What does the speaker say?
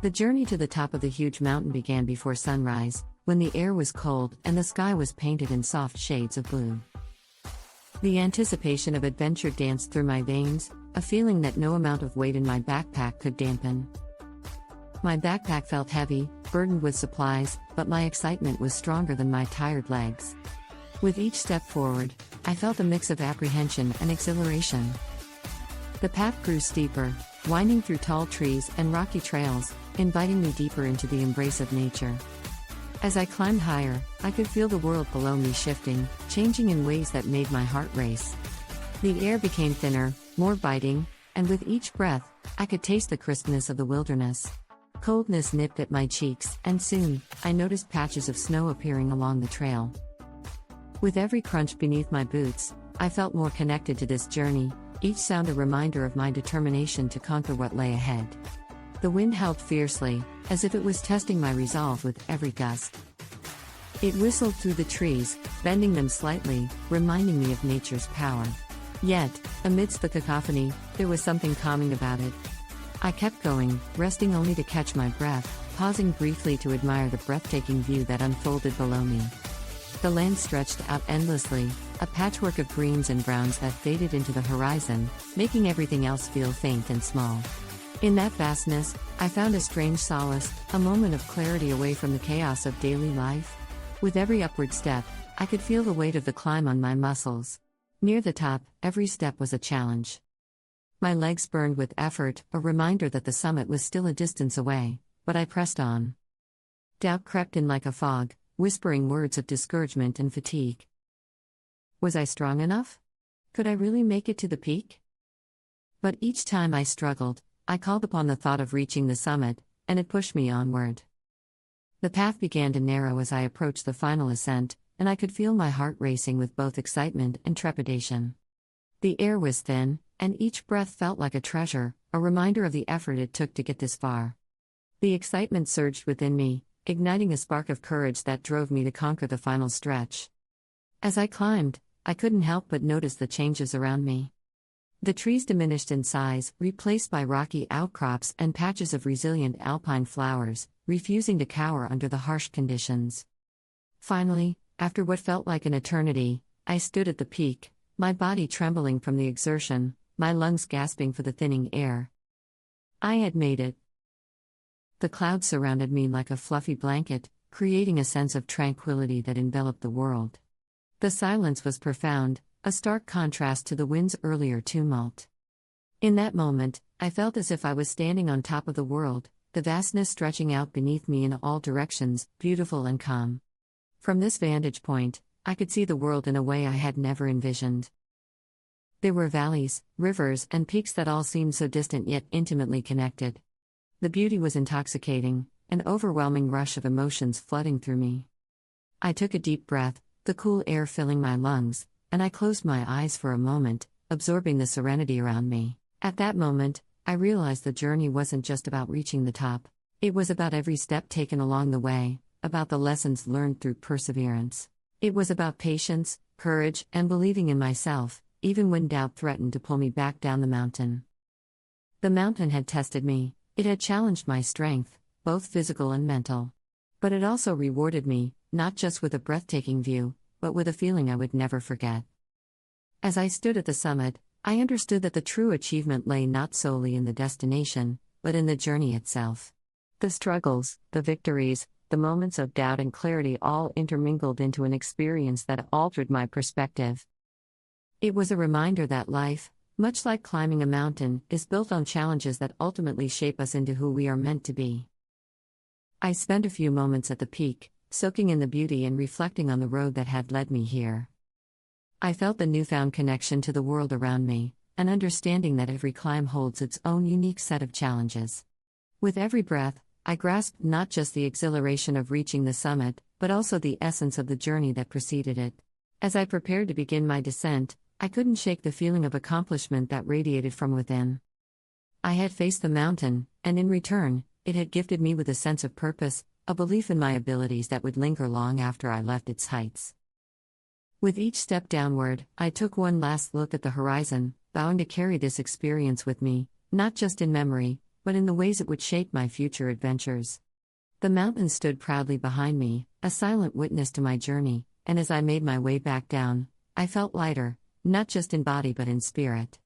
The journey to the top of the huge mountain began before sunrise, when the air was cold and the sky was painted in soft shades of blue. The anticipation of adventure danced through my veins, a feeling that no amount of weight in my backpack could dampen. My backpack felt heavy, burdened with supplies, but my excitement was stronger than my tired legs. With each step forward, I felt a mix of apprehension and exhilaration. The path grew steeper, winding through tall trees and rocky trails, inviting me deeper into the embrace of nature. As I climbed higher, I could feel the world below me shifting, changing in ways that made my heart race. The air became thinner, more biting, and with each breath, I could taste the crispness of the wilderness. Coldness nipped at my cheeks, and soon, I noticed patches of snow appearing along the trail. With every crunch beneath my boots, I felt more connected to this journey, each sound a reminder of my determination to conquer what lay ahead. The wind howled fiercely, as if it was testing my resolve with every gust. It whistled through the trees, bending them slightly, reminding me of nature's power. Yet, amidst the cacophony, there was something calming about it. I kept going, resting only to catch my breath, pausing briefly to admire the breathtaking view that unfolded below me. The land stretched out endlessly, a patchwork of greens and browns that faded into the horizon, making everything else feel faint and small. In that vastness, I found a strange solace, a moment of clarity away from the chaos of daily life. With every upward step, I could feel the weight of the climb on my muscles. Near the top, every step was a challenge. My legs burned with effort, a reminder that the summit was still a distance away, but I pressed on. Doubt crept in like a fog, whispering words of discouragement and fatigue. Was I strong enough? Could I really make it to the peak? But each time I struggled, I called upon the thought of reaching the summit, and it pushed me onward. The path began to narrow as I approached the final ascent, and I could feel my heart racing with both excitement and trepidation. The air was thin, and each breath felt like a treasure, a reminder of the effort it took to get this far. The excitement surged within me, igniting a spark of courage that drove me to conquer the final stretch. As I climbed, I couldn't help but notice the changes around me. The trees diminished in size, replaced by rocky outcrops and patches of resilient alpine flowers, refusing to cower under the harsh conditions. Finally, after what felt like an eternity, I stood at the peak, my body trembling from the exertion, my lungs gasping for the thinning air. I had made it. The clouds surrounded me like a fluffy blanket, creating a sense of tranquility that enveloped the world. The silence was profound, a stark contrast to the wind's earlier tumult. In that moment, I felt as if I was standing on top of the world, the vastness stretching out beneath me in all directions, beautiful and calm. From this vantage point, I could see the world in a way I had never envisioned. There were valleys, rivers, and peaks that all seemed so distant yet intimately connected. The beauty was intoxicating, an overwhelming rush of emotions flooding through me. I took a deep breath, the cool air filling my lungs, and I closed my eyes for a moment, absorbing the serenity around me. At that moment, I realized the journey wasn't just about reaching the top. It was about every step taken along the way, about the lessons learned through perseverance. It was about patience, courage, and believing in myself, even when doubt threatened to pull me back down the mountain. The mountain had tested me, it had challenged my strength, both physical and mental. But it also rewarded me, not just with a breathtaking view, but with a feeling I would never forget. As I stood at the summit, I understood that the true achievement lay not solely in the destination, but in the journey itself. The struggles, the victories, the moments of doubt and clarity all intermingled into an experience that altered my perspective. It was a reminder that life, much like climbing a mountain, is built on challenges that ultimately shape us into who we are meant to be. I spent a few moments at the peak, soaking in the beauty and reflecting on the road that had led me here. I felt the newfound connection to the world around me, an understanding that every climb holds its own unique set of challenges. With every breath, I grasped not just the exhilaration of reaching the summit, but also the essence of the journey that preceded it. As I prepared to begin my descent, I couldn't shake the feeling of accomplishment that radiated from within. I had faced the mountain, and in return, it had gifted me with a sense of purpose, a belief in my abilities that would linger long after I left its heights. With each step downward, I took one last look at the horizon, vowing to carry this experience with me, not just in memory, but in the ways it would shape my future adventures. The mountain stood proudly behind me, a silent witness to my journey, and as I made my way back down, I felt lighter, not just in body but in spirit.